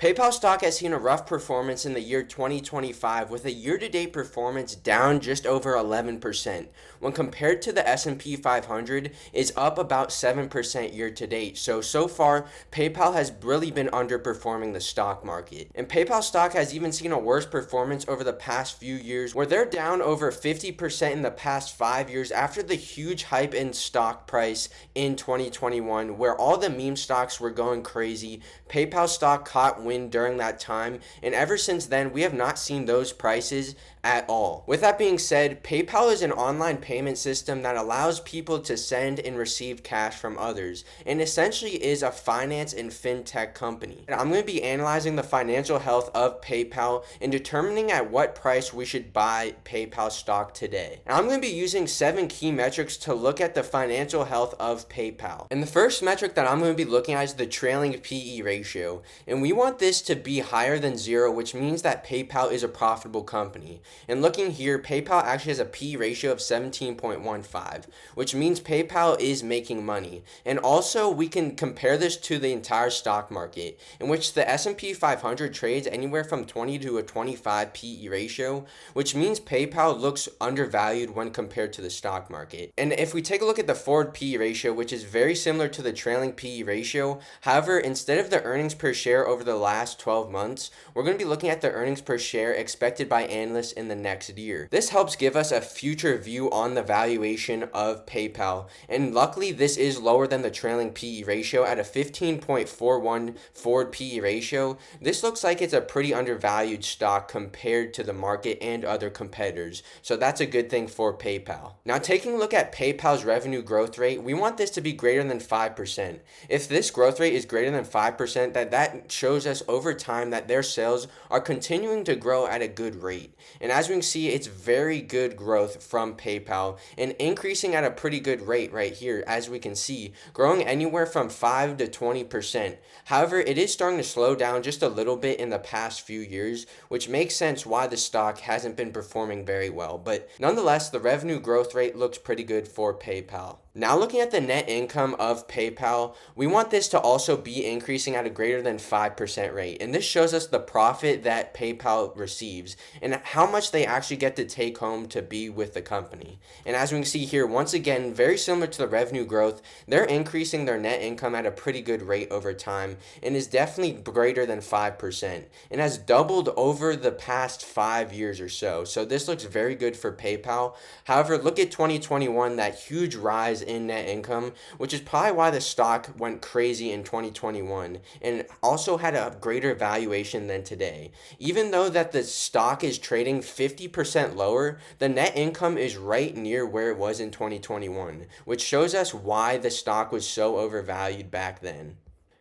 PayPal stock has seen a rough performance in the year 2025 with a year-to-date performance down just over 11%. When compared to the S&P 500, is up about 7% year-to-date. So far, PayPal has really been underperforming the stock market. And PayPal stock has even seen a worse performance over the past few years where they're down over 50% in the past 5 years after the huge hype in stock price in 2021 where all the meme stocks were going crazy. PayPal stock caught wind during that time, and ever since then we have not seen those prices at all. With that being said, PayPal is an online payment system that allows people to send and receive cash from others, and essentially is a finance and fintech company. And I'm going to be analyzing the financial health of PayPal and determining at what price we should buy PayPal stock today. And I'm going to be using 7 key metrics to look at the financial health of PayPal. And the first metric that I'm going to be looking at is the trailing PE ratio, and we want this to be higher than 0, which means that PayPal is a profitable company. And looking here, PayPal actually has a P ratio of 17.15, which means PayPal is making money. And also we can compare this to the entire stock market, in which the S&P 500 trades anywhere from 20 to a 25 PE ratio, which means PayPal looks undervalued when compared to the stock market. And if we take a look at the forward PE ratio, which is very similar to the trailing PE ratio, however, instead of the earnings per share over the last 12 months, we're going to be looking at the earnings per share expected by analysts in the next year. This helps give us a future view on the valuation of PayPal, and luckily this is lower than the trailing PE ratio at a 15.41 forward PE ratio. This looks like it's a pretty undervalued stock compared to the market and other competitors, so that's a good thing for PayPal. Now, taking a look at PayPal's revenue growth rate, we want this to be greater than 5%. If this growth rate is greater than 5%, that shows us over time that their sales are continuing to grow at a good rate. And as we can see, it's very good growth from PayPal and increasing at a pretty good rate right here, as we can see, growing anywhere from 5 to 20%. However, it is starting to slow down just a little bit in the past few years, which makes sense why the stock hasn't been performing very well. But nonetheless, the revenue growth rate looks pretty good for PayPal. Now, looking at the net income of PayPal, we want this to also be increasing at a greater than 5% rate. And this shows us the profit that PayPal receives and how much they actually get to take home to be with the company. And as we can see here, once again, very similar to the revenue growth, they're increasing their net income at a pretty good rate over time and is definitely greater than 5% and has doubled over the past 5 years or so. So this looks very good for PayPal. However, look at 2021, that huge rise in net income, which is probably why the stock went crazy in 2021 and also had a greater valuation than today. Even though that the stock is trading 50% lower, the net income is right near where it was in 2021, which shows us why the stock was so overvalued back then.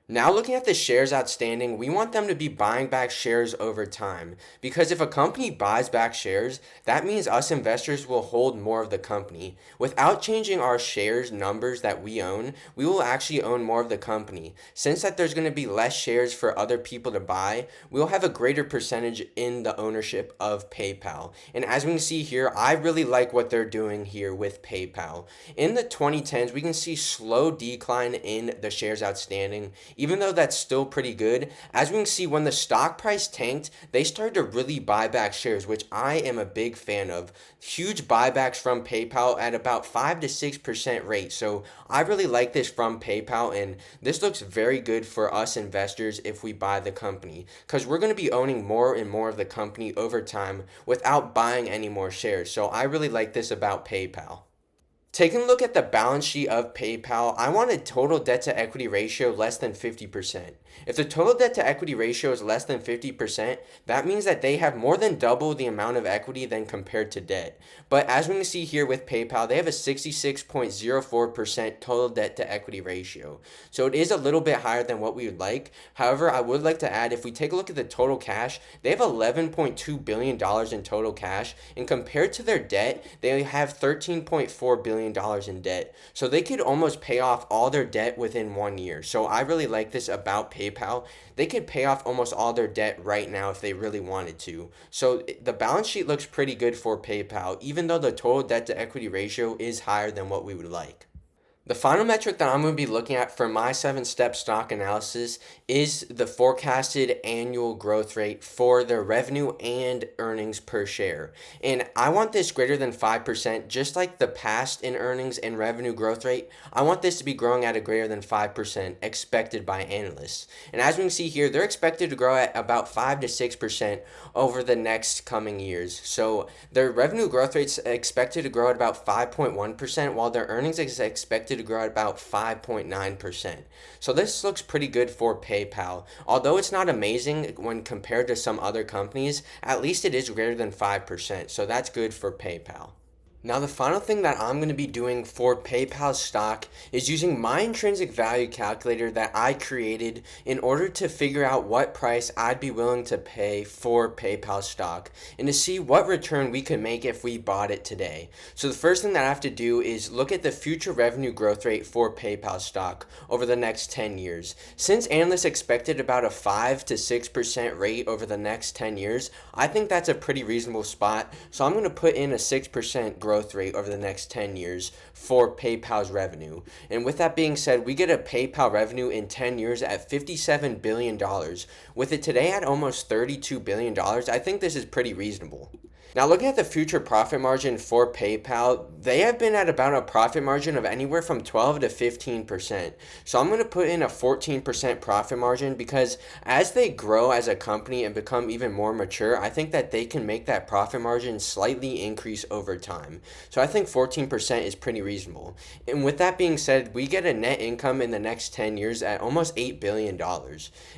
Now, looking at the shares outstanding, we want them to be buying back shares over time, because if a company buys back shares, that means us investors will hold more of the company. Without changing our shares numbers that we own, we will actually own more of the company. Since that there's going to be less shares for other people to buy, we'll have a greater percentage in the ownership of PayPal. And as we can see here, I really like what they're doing here with PayPal. In the 2010s, we can see slow decline in the shares outstanding. Even though that's still pretty good, as we can see, when the stock price tanked, they started to really buy back shares, which I am a big fan of. Huge buybacks from PayPal at about 5 to 6% rate. So I really like this from PayPal, and this looks very good for us investors if we buy the company, because we're going to be owning more and more of the company over time without buying any more shares. So I really like this about PayPal. Taking a look at the balance sheet of PayPal, I want a total debt to equity ratio less than 50%. If the total debt to equity ratio is less than 50%, that means that they have more than double the amount of equity than compared to debt. But as we can see here with PayPal, they have a 66.04% total debt to equity ratio. So it is a little bit higher than what we would like. However, I would like to add, if we take a look at the total cash, they have $11.2 billion in total cash, and compared to their debt, they have $13.4 billion in debt. So they could almost pay off all their debt within 1 year. So I really like this about PayPal. They could pay off almost all their debt right now if they really wanted to. So the balance sheet looks pretty good for PayPal, even though the total debt to equity ratio is higher than what we would like. The final metric that I'm going to be looking at for my 7-step stock analysis is the forecasted annual growth rate for their revenue and earnings per share. And I want this greater than 5%, just like the past in earnings and revenue growth rate. I want this to be growing at a greater than 5% expected by analysts. And as we can see here, they're expected to grow at about 5 to 6% over the next coming years. So their revenue growth rate's expected to grow at about 5.1%, while their earnings is expected to grow at about 5.9%. So this looks pretty good for PayPal. Although it's not amazing when compared to some other companies, at least it is greater than 5%. So that's good for PayPal. Now, the final thing that I'm going to be doing for PayPal stock is using my intrinsic value calculator that I created in order to figure out what price I'd be willing to pay for PayPal stock and to see what return we could make if we bought it today. So the first thing that I have to do is look at the future revenue growth rate for PayPal stock over the next 10 years. Since analysts expected about a 5 to 6% rate over the next 10 years, I think that's a pretty reasonable spot. So I'm going to put in a 6% growth rate over the next 10 years for PayPal's revenue. And with that being said, we get a PayPal revenue in 10 years at $57 billion. With it today at almost $32 billion, I think this is pretty reasonable. Now, looking at the future profit margin for PayPal, they have been at about a profit margin of anywhere from 12 to 15%. So I'm going to put in a 14% profit margin because as they grow as a company and become even more mature, I think that they can make that profit margin slightly increase over time. So I think 14% is pretty reasonable. And with that being said, we get a net income in the next 10 years at almost $8 billion.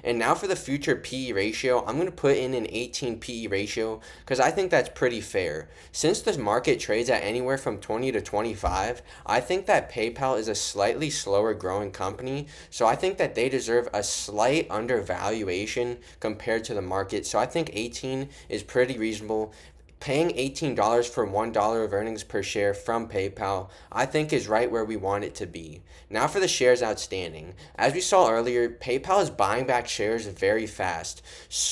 And now for the future PE ratio, I'm going to put in an 18 PE ratio because I think that's pretty fair. Since the market trades at anywhere from 20 to 25, I think that PayPal is a slightly slower growing company, so I think that they deserve a slight undervaluation compared to the market. So I think 18 is pretty reasonable. Paying $18 for $1 of earnings per share from PayPal, I think is right where we want it to be. Now for the shares outstanding. As we saw earlier, PayPal is buying back shares very fast.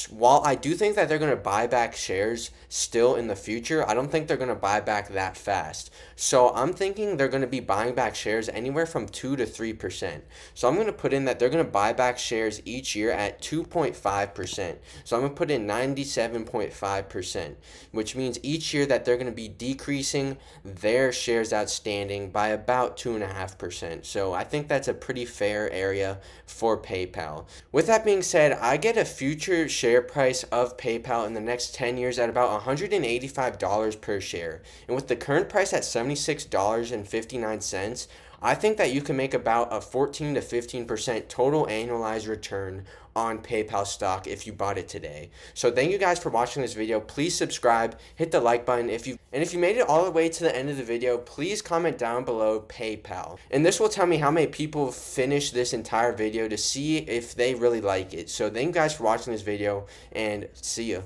While I do think that they're going to buy back shares still in the future, I don't think they're going to buy back that fast. So I'm thinking they're going to be buying back shares anywhere from 2 to 3%. So I'm going to put in that they're going to buy back shares each year at 2.5%. So I'm going to put in 97.5%, which means each year that they're going to be decreasing their shares outstanding by about 2.5%. So I think that's a pretty fair area for PayPal. With that being said, I get a future share price of PayPal in the next 10 years at about $185 per share. And with the current price at $76.59, I think that you can make about a 14 to 15% total annualized return on PayPal stock if you bought it today. So thank you guys for watching this video. Please subscribe, hit the like button if you made it all the way to the end of the video, please comment down below PayPal. And this will tell me how many people finish this entire video to see if they really like it. So thank you guys for watching this video and see you.